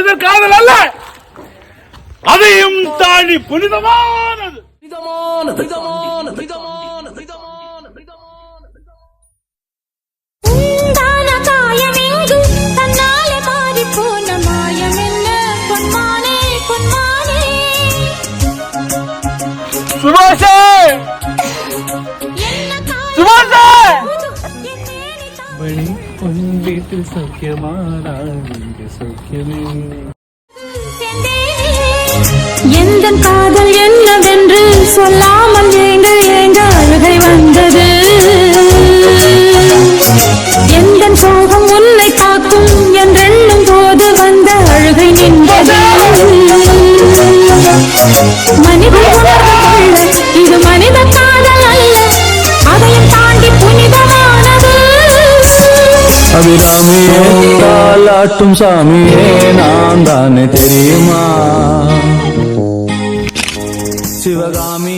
என்பது காதல் அல்ல, அதையும் தாண்டி புனிதமானது. சுபாஷே, சுபாஷே, மணி உன் வீட்டு சௌக்கியமான சௌக்கியமே. எந்த காதல் என்னவென்று சொல்லாமல் ஏங்க ஏங்க அழுகை வந்தது. எந்த சோகம் உன்னை காக்கும் என்றெண்ணும் போது வந்த அழுகை நின்றது. மனித உணர்வு இது மனித காதல் அல்ல, அதையும் தாண்டி புனிதமானது. அபிராமியே தாலாட்டும் சாமியே நான் தானே தெரியுமா? சிவகாமி